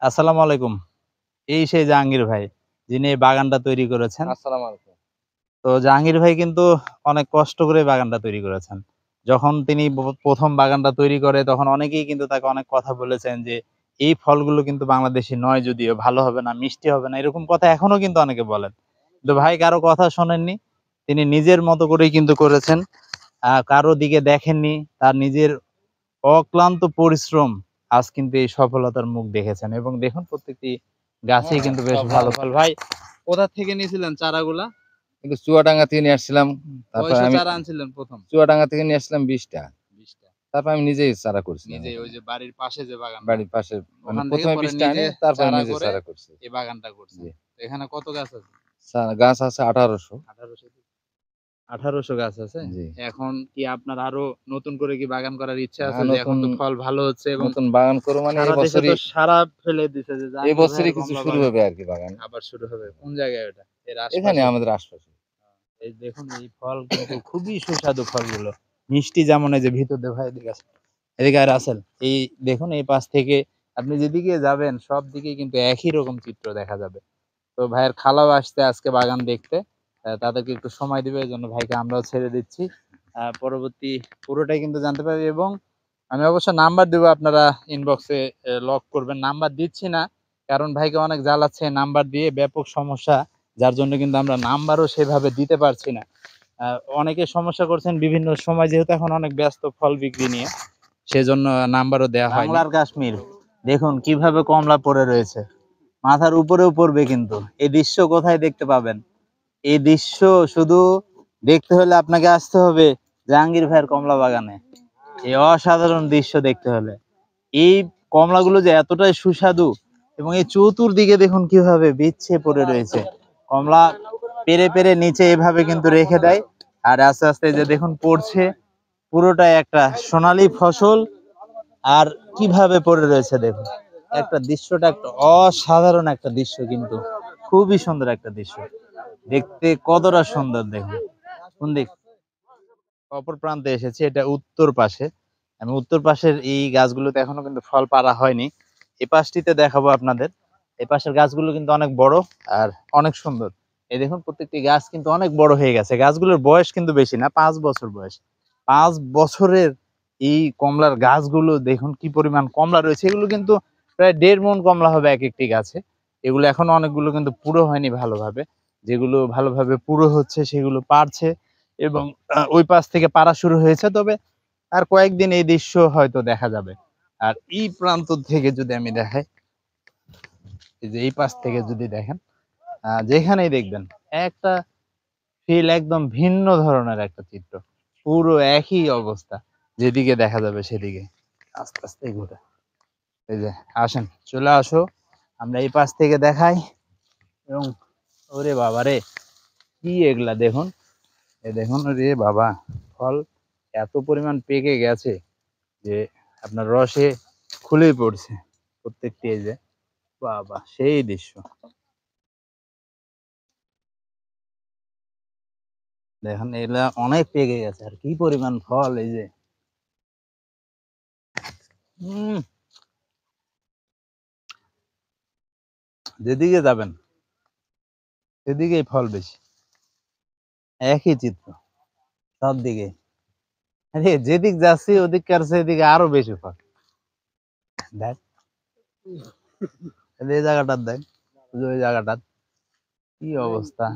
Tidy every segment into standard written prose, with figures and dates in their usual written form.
আসসালামু আলাইকুম। এই সেই জাহাঙ্গীর ভাই, যিনি এই বাগানটা তৈরি করেছেন। আসসালামু আলাইকুম। তো জাহাঙ্গীর ভাই কিন্তু অনেক কষ্ট করে বাগানটা তৈরি করেছেন। যখন তিনি ১ম বাগানটা তৈরি করে তখন অনেকেই কিন্তু তাকে অনেক কথা বলেছেন যে, "এই ফলগুলো কিন্তু বাংলাদেশী নয় যদিও, ভালো হবে না, মিষ্টি হবে না।" এরকম কথা এখনো কিন্তু অনেকে বলেন। কিন্তু ভাই কারো কথা শোনেননি। তিনি নিজের মতো করেই কিন্তু করেছেন। কারো দিকে দেখেননি। তার নিজের অক্লান্ত পরিশ্রম আজ কিন্তু এই সফলতার মুখ দেখেছেন এবং দেখুন প্রত্যেকটি গাছেই কিন্তু বেশ সব ভালো ফল। ভাই কোথা থেকে নিয়েছিলেন চারাগুলা? কিন্তু চুয়াডাঙ্গা থেকে নিয়ে আসছিলাম। তারপর কয়শো আমি চারা আনছিলেন ১ম? চুয়াডাঙ্গা থেকে নিয়ে আসছিলাম ২০ টা। ২০ টা। তারপর আমি নিজেই চারা করছিলাম নিজেই ওই এখানে। যে বাড়ির পাশে যে বাগানটা, বাড়ির পাশে মানে ওখান থেকে ১ম এ পরে ২০ টা আনি নিজে তারপরে চারা নিজে করে চারা করছি। এই বাগানটা করছেন। জি। তো এখানে কত গাছ আছে? গাছ আছে ১৮০০। ১৮০০ ১৮০০ গাছ আছে? জি। এখন কি আপনার আরো নতুন করে কি বাগান করার ইচ্ছা আছে? হ্যাঁ, যে এখন তো ফল ভালো হচ্ছে এবং নতুন বাগান করব মানে সারা দেশে তো সাড়া ফেলে দিছে যে জাহাঙ্গীর এবছরই ভাইয়ের কিছু কমলা শুরু বাগান হবে আরকি বাগান। আবার শুরু হবে। কোন জায়গায় ওটা? এর এখানে আশপাশে? আমাদের আশপাশে। এই দেখুন এই ফল কিন্তু খুবই সুস্বাদু ফলগুলো। মিষ্টি যেমন এই যে ভিতর দিয়ে ভাই এদিকে আসেন। এদিকে আয় রাসেল। এই দেখুন এই পাশ থেকে আপনি যেদিকে যাবেন সব দিকেই কিন্তু একই রকম চিত্র দেখা যাবে। তো ভাইয়ের খালাও আসছে আজকে বাগান দেখতে। তাদেরকে একটু সময় দিবে এজন্য ভাইকে আমরাও ছেড়ে দিচ্ছি। পরবর্তী পুরোটাই কিন্তু জানতে পারবে এবং আমি অবশ্য নাম্বার দিব আপনারা ইনবক্সে লক করবেন। নাম্বার দিচ্ছি না। কারণ ভাইকে অনেক জ্বালাচ্ছে নাম্বার দিয়ে ব্যাপক সমস্যা। যার জন্য কিন্তু আমরা নাম্বারও সেভাবে দিতে পারছি না। আ অনেকে সমস্যা করছেন বিভিন্ন সময় যেহেতু এখন অনেক ব্যস্ত ফল বিক্রি নিয়ে, সেজন্য নাম্বারও দেয়া হয়নি। বাংলার কাশ্মীর দেখুন কিভাবে কমলা পড়ে রয়েছে। মাথার উপরেও পড়বে কিন্তু। এই দৃশ্য কোথায় দেখতে পাবেন? এই দৃশ্য শুধু দেখতে হলে আপনাকে আসতে হবে জাহাঙ্গীর ভাইয়ের কমলা বাগানে। এই অসাধারণ দৃশ্য দেখতে হলে। এই কমলাগুলো যে এতটাই সুস্বাদু এবং এই চতুর্দিকে দেখুন কিভাবে বিচ্ছে পড়ে রয়েছে। কমলা পেড়ে, পেড়ে নিচে এভাবে কিন্তু রেখে দেয়। আর আস্তে, আস্তে এই যে দেখুন পড়ছে। পুরোটাই একটা সোনালী ফসল। আর কিভাবে পড়ে রয়েছে দেখুন। একটা দৃশ্যটা একটা অসাধারণ একটা দৃশ্য কিন্তু। খুবই সুন্দর একটা দৃশ্য। দেখতে কতটা সুন্দর দেখুন। কোন দিক? অপর প্রান্তে এসেছি। এটা উত্তর পাশে। আমি উত্তর পাশের এই গাছগুলোতে এখনো কিন্তু ফল পাড়া হয়নি। এ পাশটিতে দেখাবো আপনাদের। এ পাশের গাছগুলো কিন্তু অনেক বড় আর অনেক সুন্দর। এই দেখুন প্রত্যেকটি গাছ কিন্তু অনেক বড় হয়ে গেছে। গাছগুলোর বয়স কিন্তু বেশি না, ৫ বছর বয়স। ৫ বছরের এই কমলার গাছগুলো দেখুন কি পরিমাণ কমলা রয়েছে। এগুলো কিন্তু প্রায় ১.৫ মণ কমলা হবে একেকটি গাছে। এগুলো এখনো অনেকগুলো কিন্তু পুরো হয়নি ভালোভাবে। যেগুলো ভালোভাবে পুরো হচ্ছে সেগুলো পাড়ছে এবং ওই পাশ থেকে পাড়া শুরু হয়েছে। তবে আর কয়েকদিন এই দৃশ্য হয়তো দেখা যাবে। আর এই প্রান্ত থেকে যদি আমি দেখাই, এই যে এই পাশ থেকে যদি দেখেন, যেখানেই দেখবেন একটা ফিল একদম ভিন্ন ধরনের একটা চিত্র। পুরো একই অবস্থা। যেদিকে দেখা যাবে সেদিকে। আস্তে, আস্তে ঘুরে। এই যে আসেন, চলে আসো। আমরা এই পাশ থেকে দেখাই এবং ওরে বাবারে! কি এগুলা দেখুন। এই দেখুন ওরে বাবা! ফল এত পরিমাণ পেকে গেছে যে আপনার রসে খুলেই পড়ছে প্রত্যেকটি। এই যে বাহ! সেই দৃশ্য। দেখেন এগুলা অনেক পেকে গেছে আর কি পরিমাণ ফল এই যে। উম যেদিকে যাবেন সেদিকেই ফল বেশি। একই চিত্র সবদিকে। আরে যেদিক যাচ্ছি ওদিককার চেয়ে এদিকে আরো বেশি ফল। দেখ এই জায়গাটার দেখ, ওই জায়গাটার কি অবস্থা।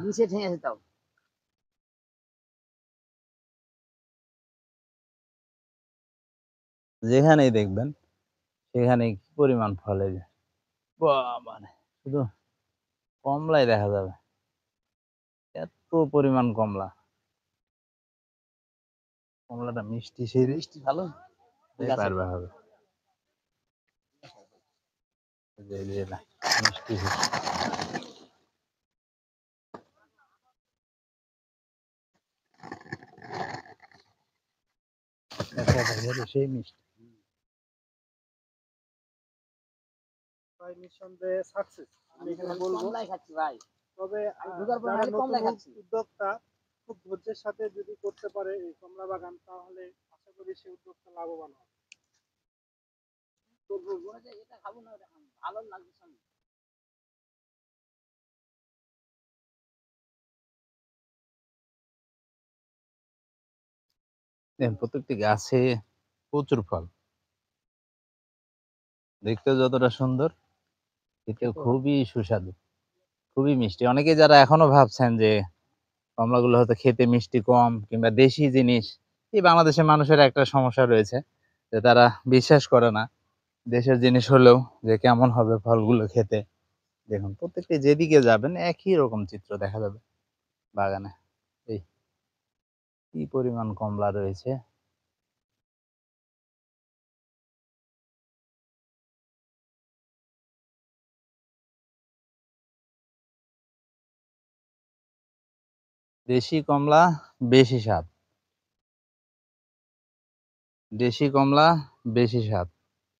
যেখানেই দেখবেন সেখানেই কি পরিমাণ ফল এই যে। বাবারে! শুধু কমলাই দেখা যাবে। এত পরিমাণ কমলা। কমলাটা মিষ্টি সেই মিষ্টি ভালো পারবে হবে। এই যে না মিষ্টি সেই মিষ্টি। ভাই নিঃসন্দেহে সাকসেস আমি এখানে বলবো। কমলাই খাচ্ছি ভাই। তবে যারা নতুন উদ্যোক্তা খুব ধৈর্যের সাথে যদি করতে পারে এই কমলা বাগান তাহলে আশা করি সেই উদ্যোক্তা লাভবান হবে। দেখেন প্রত্যেকটি গাছে প্রচুর ফল, দেখতে যতটা সুন্দর খেতেও খুবই সুস্বাদু, খুবই মিষ্টি। অনেকে যারা এখনো ভাবছেন যে কমলাগুলো হয়তো খেতে মিষ্টি কম কিংবা দেশি জিনিস, এই বাংলাদেশের মানুষের একটা সমস্যা রয়েছে যে তারা বিশ্বাস করে না দেশের জিনিস হলেও যে কেমন হবে ফলগুলো খেতে। দেখুন প্রত্যেকটি যেদিকে যাবেন একই রকম চিত্র দেখা যাবে বাগানে। এই কি পরিমাণ কমলা রয়েছে। দেশি কমলা বেশি স্বাদ, দেশি কমলা বেশি স্বাদ।